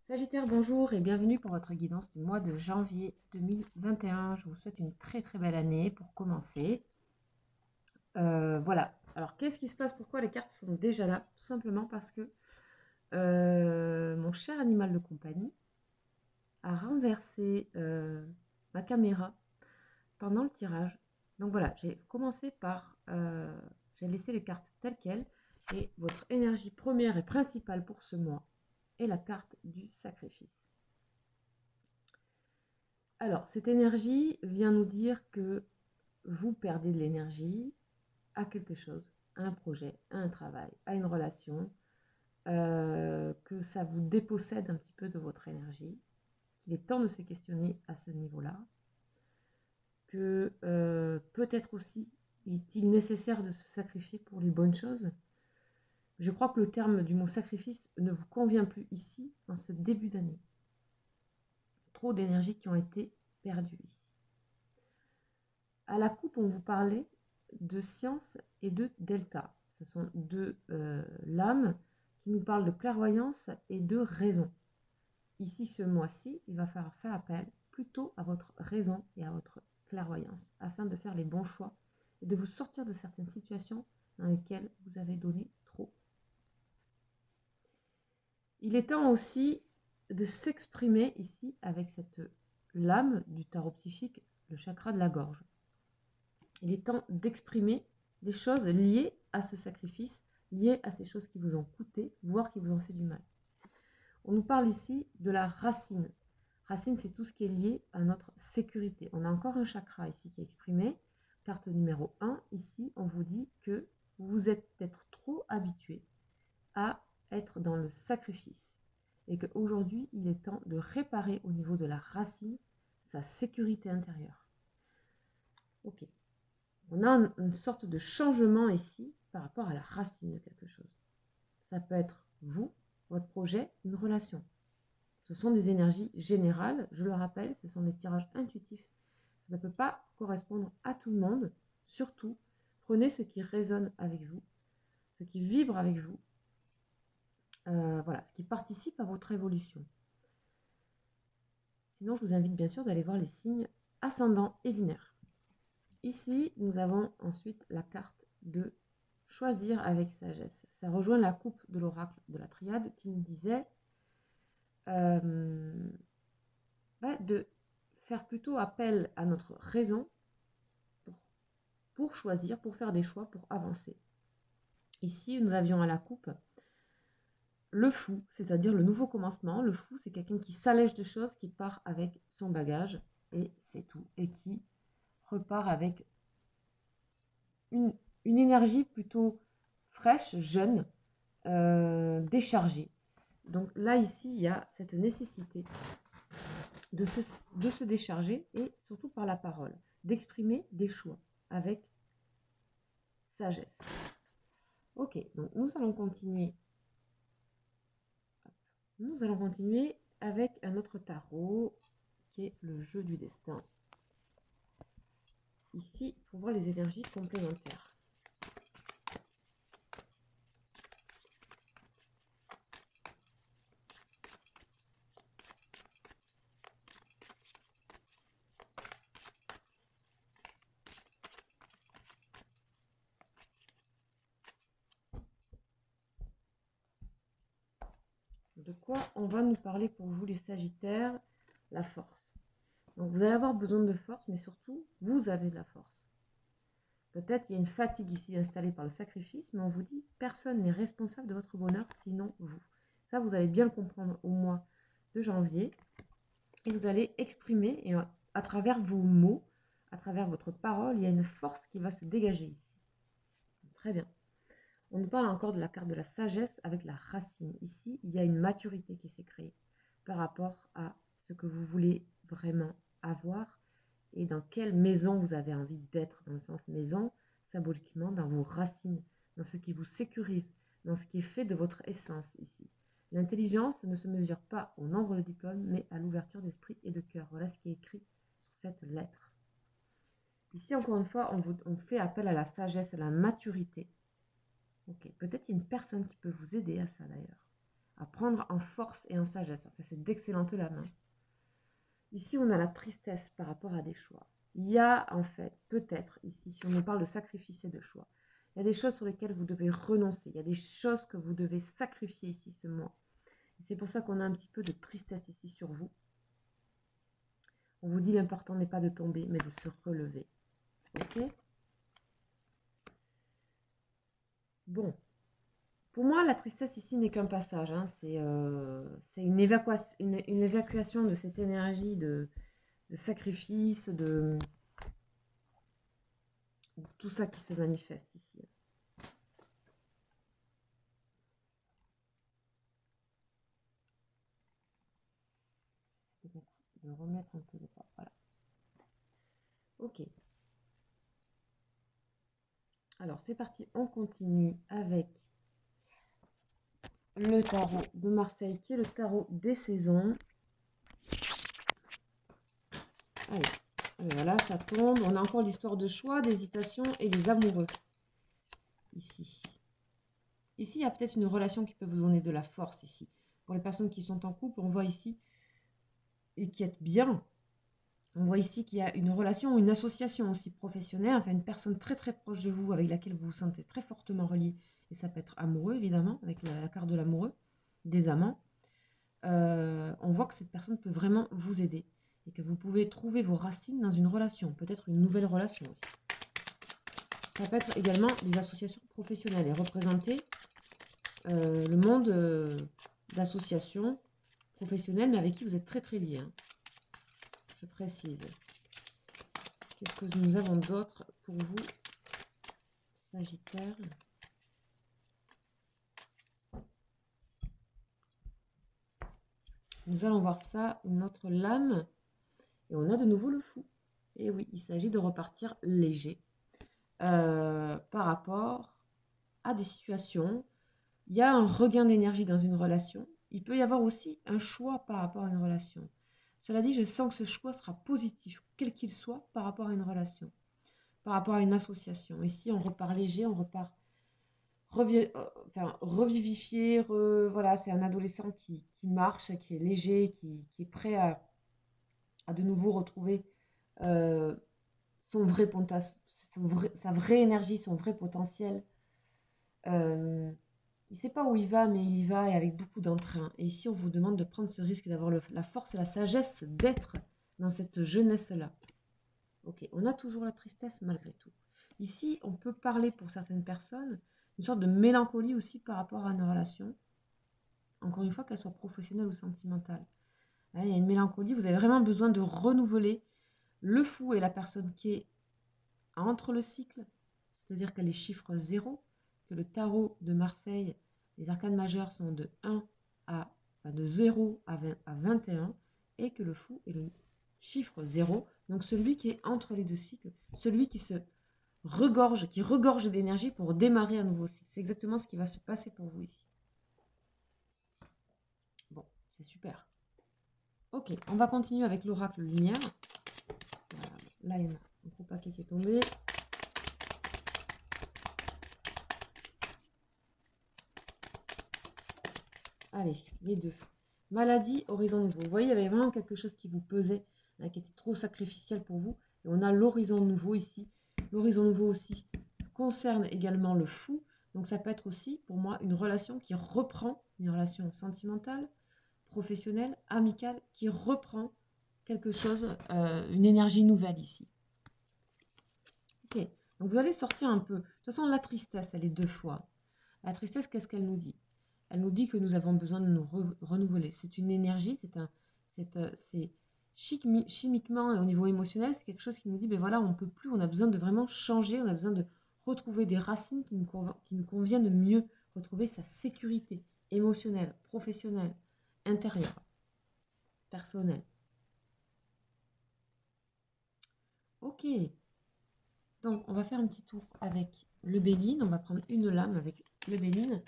Sagittaire, bonjour et bienvenue pour votre guidance du mois de janvier 2021. Je vous souhaite une très très belle année pour commencer. Voilà. Alors, qu'est-ce qui se passe? Pourquoi les cartes sont déjà là? Tout simplement parce que mon cher animal de compagnie a renversé ma caméra pendant le tirage. Donc voilà, j'ai commencé par... j'ai laissé les cartes telles quelles. Et votre énergie première et principale pour ce mois est la carte du sacrifice. Alors, cette énergie vient nous dire que vous perdez de l'énergie à quelque chose, à un projet, à un travail, à une relation, que ça vous dépossède un petit peu de votre énergie, qu'il est temps de se questionner à ce niveau-là, que peut-être aussi est-il nécessaire de se sacrifier pour les bonnes choses. Je crois que le terme du mot sacrifice ne vous convient plus ici, en ce début d'année. Trop d'énergie qui ont été perdues ici. À la coupe, on vous parlait de science et de delta. Ce sont deux lames qui nous parlent de clairvoyance et de raison. Ici, ce mois-ci, il va falloir faire appel plutôt à votre raison et à votre clairvoyance afin de faire les bons choix et de vous sortir de certaines situations dans lesquelles vous avez donné trop. Il est temps aussi de s'exprimer ici avec cette lame du tarot psychique, le chakra de la gorge. Il est temps d'exprimer des choses liées à ce sacrifice, liées à ces choses qui vous ont coûté, voire qui vous ont fait du mal. On nous parle ici de la racine. Racine, c'est tout ce qui est lié à notre sécurité. On a encore un chakra ici qui est exprimé. Carte numéro 1, ici, on vous dit que vous êtes peut-être trop habitué à être dans le sacrifice et qu'aujourd'hui, il est temps de réparer au niveau de la racine sa sécurité intérieure. Ok. On a une sorte de changement ici par rapport à la racine de quelque chose. Ça peut être vous, votre projet, une relation. Ce sont des énergies générales, je le rappelle, ce sont des tirages intuitifs. Ça ne peut pas correspondre à tout le monde. Surtout, prenez ce qui résonne avec vous, ce qui vibre avec vous, voilà, ce qui participe à votre évolution. Sinon, je vous invite bien sûr d'aller voir les signes ascendants et lunaires. Ici, nous avons ensuite la carte de choisir avec sagesse. Ça rejoint la coupe de l'oracle de la triade qui nous disait de faire plutôt appel à notre raison pour choisir, pour faire des choix, pour avancer. Ici, nous avions à la coupe le fou, c'est-à-dire le nouveau commencement. Le fou, c'est quelqu'un qui s'allège de choses, qui part avec son bagage, et c'est tout, et qui repart avec une énergie plutôt fraîche, jeune, déchargée. Donc là, ici, il y a cette nécessité de se décharger, et surtout par la parole, d'exprimer des choix avec sagesse. Ok, donc nous allons continuer. Nous allons continuer avec un autre tarot qui est le jeu du destin. Ici, pour voir les énergies complémentaires. De quoi on va nous parler pour vous les Sagittaires? La force. Donc vous allez avoir besoin de force, mais surtout, vous avez de la force. Peut-être il y a une fatigue ici installée par le sacrifice, mais on vous dit personne n'est responsable de votre bonheur sinon vous. Ça, vous allez bien le comprendre au mois de janvier. Et vous allez exprimer, et à travers vos mots, à travers votre parole, il y a une force qui va se dégager ici. Très bien. On nous parle encore de la carte de la sagesse avec la racine. Ici, il y a une maturité qui s'est créée par rapport à ce que vous voulez vraiment avoir et dans quelle maison vous avez envie d'être, dans le sens maison, symboliquement, dans vos racines, dans ce qui vous sécurise, dans ce qui est fait de votre essence ici. L'intelligence ne se mesure pas au nombre de diplômes, mais à l'ouverture d'esprit et de cœur. Voilà ce qui est écrit sur cette lettre. Ici, encore une fois, on fait appel à la sagesse, à la maturité. Ok, peut-être il y a une personne qui peut vous aider à ça d'ailleurs. à prendre en force et en sagesse. Enfin, c'est d'excellentes lames. Hein. Ici, on a la tristesse par rapport à des choix. Il y a en fait, peut-être ici, si on nous parle de sacrifice et de choix, il y a des choses sur lesquelles vous devez renoncer. Il y a des choses que vous devez sacrifier ici ce mois. C'est pour ça qu'on a un petit peu de tristesse ici sur vous. On vous dit l'important n'est pas de tomber, mais de se relever. Ok? Bon. Pour moi, la tristesse ici n'est qu'un passage. Hein. C'est une évacuation de cette énergie de sacrifice, de tout ça qui se manifeste ici. De remettre un peu le pas. Voilà. Ok. Alors, c'est parti. On continue avec le tarot de Marseille, qui est le tarot des saisons. Allez, voilà, ça tombe. On a encore l'histoire de choix, d'hésitation et les amoureux. Ici. Ici, il y a peut-être une relation qui peut vous donner de la force ici. Pour les personnes qui sont en couple, on voit ici, et qui êtes bien, on voit ici qu'il y a une relation ou une association aussi professionnelle, enfin une personne très très proche de vous avec laquelle vous vous sentez très fortement relié. Et ça peut être amoureux, évidemment, avec la carte de l'amoureux, des amants. On voit que cette personne peut vraiment vous aider et que vous pouvez trouver vos racines dans une relation, peut-être une nouvelle relation aussi. Ça peut être également des associations professionnelles et représenter le monde d'associations professionnelles, mais avec qui vous êtes très très liés. Hein. Je précise. Qu'est-ce que nous avons d'autre pour vous, Sagittaire? Nous allons voir ça, une autre lame. Et on a de nouveau le fou. Et oui, il s'agit de repartir léger par rapport à des situations. Il y a un regain d'énergie dans une relation. Il peut y avoir aussi un choix par rapport à une relation. Cela dit, je sens que ce choix sera positif, quel qu'il soit, par rapport à une relation, par rapport à une association. Ici, on repart léger, on repart revivifié. Voilà, c'est un adolescent qui marche, qui est léger, qui est prêt à de nouveau retrouver son vrai sa vraie énergie, son vrai potentiel. Il ne sait pas où il va, mais il y va et avec beaucoup d'entrain. Et ici, on vous demande de prendre ce risque, d'avoir la force et la sagesse d'être dans cette jeunesse-là. Ok, on a toujours la tristesse malgré tout. Ici, on peut parler pour certaines personnes une sorte de mélancolie aussi par rapport à une relation. Encore une fois, qu'elle soit professionnelle ou sentimentale. Il y a une mélancolie, vous avez vraiment besoin de renouveler le fou et la personne qui est entre le cycle, c'est-à-dire qu'elle est chiffre 0, que le tarot de Marseille, les arcanes majeures sont de 0 à 21, et que le fou est le chiffre 0, donc celui qui est entre les deux cycles, celui qui regorge d'énergie pour démarrer un nouveau cycle. C'est exactement ce qui va se passer pour vous ici. Bon, c'est super. Ok, on va continuer avec l'oracle lumière. Là, il y en a un gros paquet qui est tombé. Allez, les deux. Maladie, horizon nouveau. Vous voyez, il y avait vraiment quelque chose qui vous pesait, hein, qui était trop sacrificiel pour vous. Et on a l'horizon nouveau ici. L'horizon nouveau aussi concerne également le fou. Donc ça peut être aussi, pour moi, une relation qui reprend, une relation sentimentale, professionnelle, amicale, qui reprend quelque chose, une énergie nouvelle ici. Ok, donc vous allez sortir un peu. De toute façon, la tristesse, elle est deux fois. La tristesse, qu'est-ce qu'elle nous dit? Elle nous dit que nous avons besoin de nous renouveler. C'est une énergie, c'est chimiquement et au niveau émotionnel, c'est quelque chose qui nous dit, ben voilà, on ne peut plus, on a besoin de vraiment changer, on a besoin de retrouver des racines qui nous conviennent mieux, retrouver sa sécurité émotionnelle, professionnelle, intérieure, personnelle. Ok, donc on va faire un petit tour avec le Béline, on va prendre une lame avec le Béline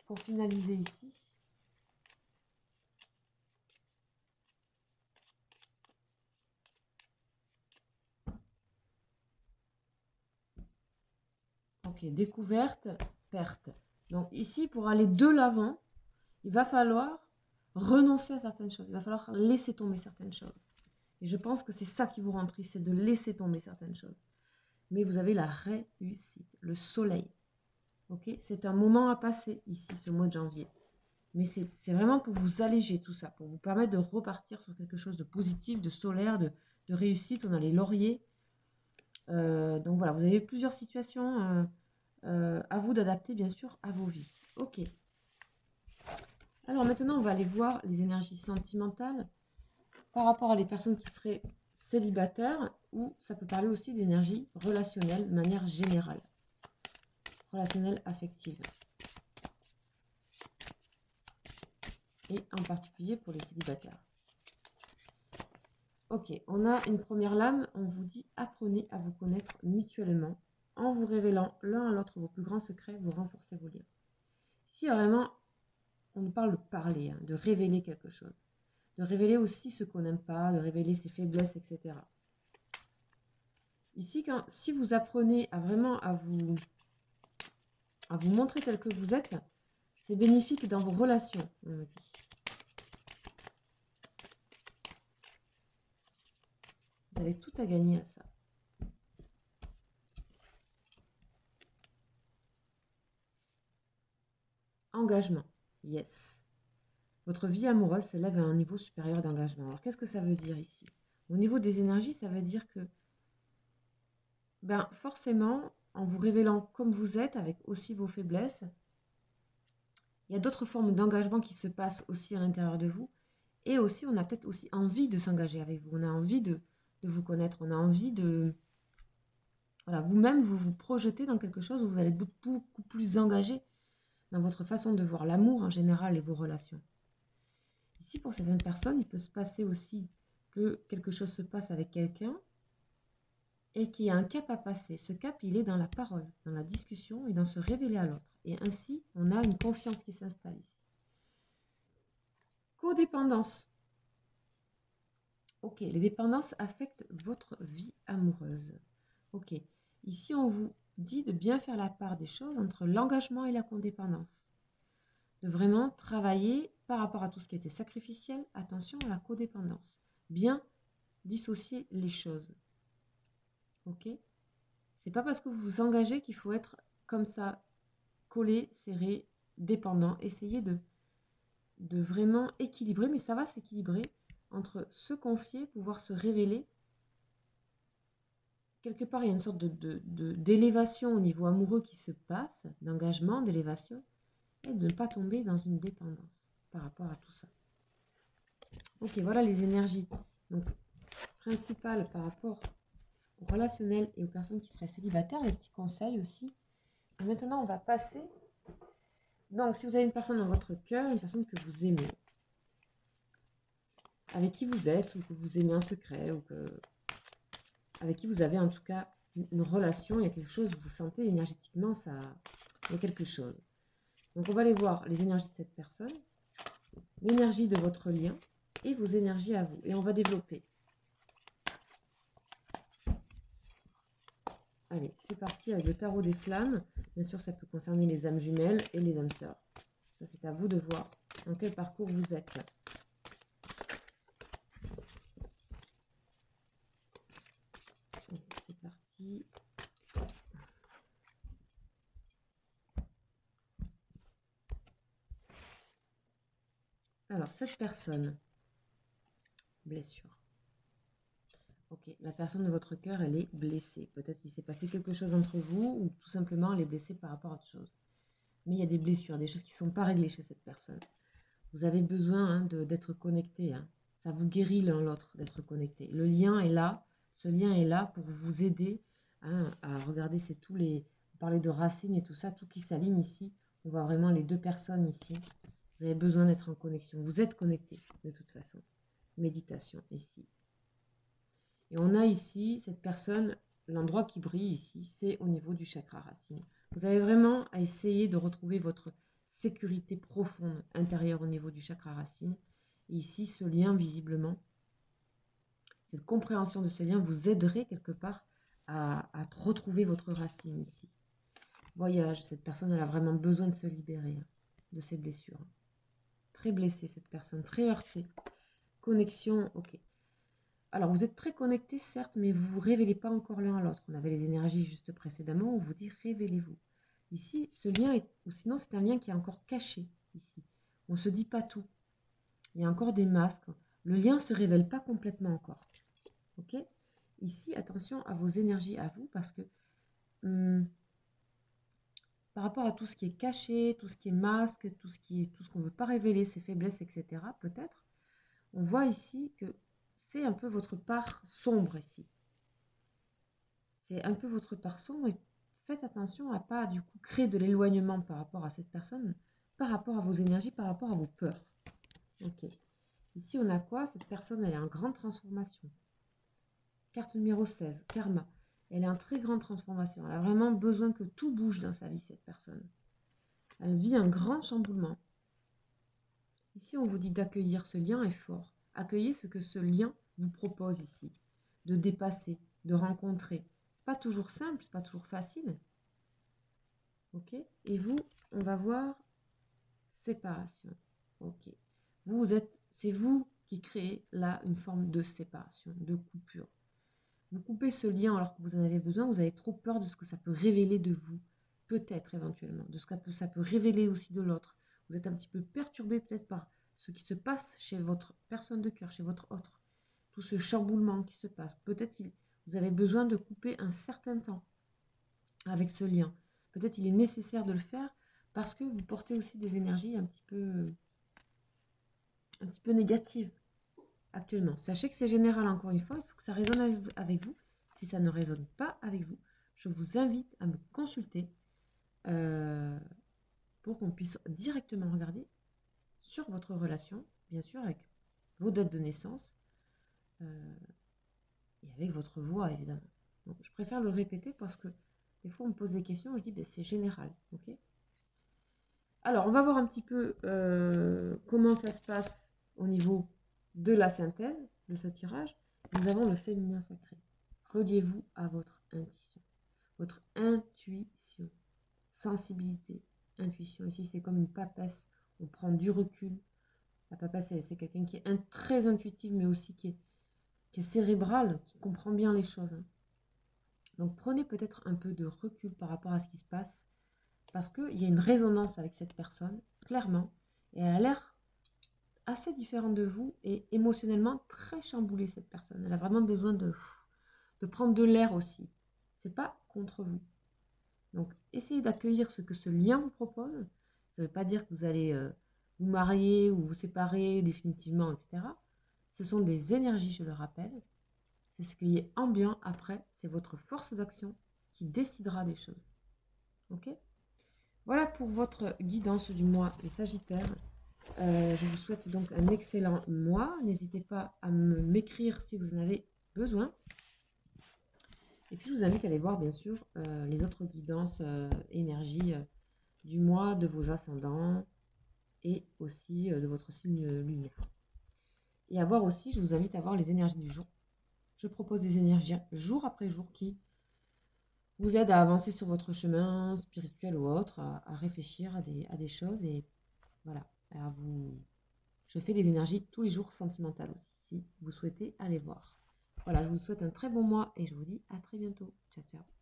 pour finaliser ici. Ok, découverte, perte. Donc ici, pour aller de l'avant, il va falloir renoncer à certaines choses. Il va falloir laisser tomber certaines choses. Et je pense que c'est ça qui vous rend triste, c'est de laisser tomber certaines choses. Mais vous avez la réussite, le soleil. Ok, c'est un moment à passer ici, ce mois de janvier. Mais c'est vraiment pour vous alléger tout ça, pour vous permettre de repartir sur quelque chose de positif, de solaire, de réussite. On a les lauriers. Donc voilà, vous avez plusieurs situations à vous d'adapter, bien sûr, à vos vies. Ok. Alors maintenant, on va aller voir les énergies sentimentales par rapport à les personnes qui seraient célibataires, ou ça peut parler aussi d'énergie relationnelle de manière générale. Relationnelle affective. Et en particulier pour les célibataires. Ok, on a une première lame, on vous dit apprenez à vous connaître mutuellement en vous révélant l'un à l'autre vos plus grands secrets, vous renforcez vos liens. Ici, vraiment, on nous parle de parler, de révéler quelque chose, de révéler aussi ce qu'on n'aime pas, de révéler ses faiblesses, etc. Ici, si vous apprenez à vraiment à vous montrer tel que vous êtes, c'est bénéfique dans vos relations, on me dit. Vous avez tout à gagner à ça. Engagement, yes. Votre vie amoureuse s'élève à un niveau supérieur d'engagement. Alors, qu'est-ce que ça veut dire ici? Au niveau des énergies, ça veut dire que, forcément, en vous révélant comme vous êtes, avec aussi vos faiblesses, il y a d'autres formes d'engagement qui se passent aussi à l'intérieur de vous. Et aussi, on a peut-être aussi envie de s'engager avec vous. On a envie de vous connaître. On a envie de... Voilà, vous-même, vous vous projetez dans quelque chose où vous allez être beaucoup plus engagé dans votre façon de voir l'amour en général et vos relations. Ici, pour certaines personnes, il peut se passer aussi que quelque chose se passe avec quelqu'un et qu'il y a un cap à passer. Ce cap, il est dans la parole, dans la discussion et dans se révéler à l'autre. Et ainsi, on a une confiance qui s'installe ici. Codépendance. Ok, les dépendances affectent votre vie amoureuse. Ok, ici, on vous dit de bien faire la part des choses entre l'engagement et la codépendance. De vraiment travailler par rapport à tout ce qui était sacrificiel. Attention à la codépendance. Bien dissocier les choses. Ok? C'est pas parce que vous vous engagez qu'il faut être comme ça, collé, serré, dépendant. Essayez de vraiment équilibrer, mais ça va s'équilibrer entre se confier, pouvoir se révéler. Quelque part, il y a une sorte d'élévation au niveau amoureux qui se passe, d'engagement, d'élévation, et de ne pas tomber dans une dépendance par rapport à tout ça. Ok, voilà les énergies. Donc, principales par rapport au relationnel et aux personnes qui seraient célibataires, des petits conseils aussi. Et maintenant, on va passer. Donc, si vous avez une personne dans votre cœur, une personne que vous aimez, avec qui vous êtes, ou que vous aimez en secret, ou avec qui vous avez en tout cas une relation, il y a quelque chose, vous sentez énergétiquement, il y a quelque chose. Donc, on va aller voir les énergies de cette personne, l'énergie de votre lien et vos énergies à vous. Et on va développer. Allez, c'est parti avec le tarot des flammes. Bien sûr, ça peut concerner les âmes jumelles et les âmes sœurs. Ça, c'est à vous de voir dans quel parcours vous êtes. C'est parti. Alors, cette personne, blessure. Ok, la personne de votre cœur, elle est blessée. Peut-être qu'il s'est passé quelque chose entre vous ou tout simplement elle est blessée par rapport à autre chose. Mais il y a des blessures, des choses qui ne sont pas réglées chez cette personne. Vous avez besoin d'être connecté. Ça vous guérit l'un l'autre d'être connecté. Le lien est là. Ce lien est là pour vous aider à regarder. C'est tous les... Vous parlez de racines et tout ça, tout qui s'aligne ici. On voit vraiment les deux personnes ici. Vous avez besoin d'être en connexion. Vous êtes connecté de toute façon. Méditation ici. Et on a ici, cette personne, l'endroit qui brille ici, c'est au niveau du chakra racine. Vous avez vraiment à essayer de retrouver votre sécurité profonde intérieure au niveau du chakra racine. Et ici, ce lien, visiblement, cette compréhension de ce lien vous aiderait quelque part à retrouver votre racine ici. Voyage, cette personne, elle a vraiment besoin de se libérer de ses blessures. très blessée cette personne, très heurtée. Connexion, ok. Alors, vous êtes très connectés, certes, mais vous ne vous révélez pas encore l'un à l'autre. On avait les énergies juste précédemment, on vous dit révélez-vous. Ici, ce lien, ou sinon c'est un lien qui est encore caché, ici. On ne se dit pas tout. Il y a encore des masques. Le lien ne se révèle pas complètement encore. Ok? Ici, attention à vos énergies à vous, parce que par rapport à tout ce qui est caché, tout ce qui est masque, tout ce qu'on ne veut pas révéler, ses faiblesses, etc., peut-être, on voit ici que c'est un peu votre part sombre ici. C'est un peu votre part sombre et faites attention à ne pas du coup créer de l'éloignement par rapport à cette personne, par rapport à vos énergies, par rapport à vos peurs. Ok. Ici, on a quoi? Cette personne, elle est en grande transformation. Carte numéro 16, karma. Elle est en très grande transformation. Elle a vraiment besoin que tout bouge dans sa vie, cette personne. Elle vit un grand chamboulement. Ici, on vous dit d'accueillir ce lien est fort. Accueillez ce que ce lien vous propose ici. De dépasser, de rencontrer. C'est pas toujours simple, c'est pas toujours facile. Ok? Et vous, on va voir séparation. Ok. C'est vous qui créez là une forme de séparation, de coupure. Vous coupez ce lien alors que vous en avez besoin, vous avez trop peur de ce que ça peut révéler de vous, peut-être éventuellement, de ce que ça peut révéler aussi de l'autre. Vous êtes un petit peu perturbé peut-être par ce qui se passe chez votre personne de cœur, chez votre autre. Tout ce chamboulement qui se passe. Peut-être vous avez besoin de couper un certain temps avec ce lien. Peut-être il est nécessaire de le faire parce que vous portez aussi des énergies un petit peu négatives actuellement. Sachez que c'est général, encore une fois, il faut que ça résonne avec vous. Si ça ne résonne pas avec vous, je vous invite à me consulter pour qu'on puisse directement regarder sur votre relation, bien sûr, avec vos dates de naissance et avec votre voix, évidemment. Donc, je préfère le répéter parce que des fois, on me pose des questions, je dis, ben, c'est général, ok? Alors, on va voir un petit peu comment ça se passe au niveau de la synthèse de ce tirage. Nous avons le féminin sacré. Reliez-vous à votre intuition. Votre intuition. Sensibilité, intuition. Ici, c'est comme une papesse. On prend du recul. La papesse, c'est quelqu'un qui est très intuitif, mais aussi qui est cérébral, qui comprend bien les choses. Hein. Donc, prenez peut-être un peu de recul par rapport à ce qui se passe. Parce qu'il y a une résonance avec cette personne, clairement. Et elle a l'air assez différente de vous et émotionnellement très chamboulée, cette personne. Elle a vraiment besoin de prendre de l'air aussi. C'est pas contre vous. Donc, essayez d'accueillir ce que ce lien vous propose. Ça ne veut pas dire que vous allez vous marier ou vous séparer définitivement, etc. Ce sont des énergies, je le rappelle. C'est ce qui est ambiant. Après, c'est votre force d'action qui décidera des choses. Ok ? Voilà pour votre guidance du mois les Sagittaires. Je vous souhaite donc un excellent mois. N'hésitez pas à m'écrire si vous en avez besoin. Et puis, je vous invite à aller voir, bien sûr, les autres guidances énergie du mois, de vos ascendants et aussi de votre signe lunaire. Et à voir aussi, je vous invite à voir les énergies du jour. Je propose des énergies jour après jour qui vous aident à avancer sur votre chemin spirituel ou autre, à réfléchir à des choses et voilà, je fais des énergies tous les jours sentimentales aussi, si vous souhaitez aller voir. Voilà, je vous souhaite un très bon mois et je vous dis à très bientôt. Ciao, ciao.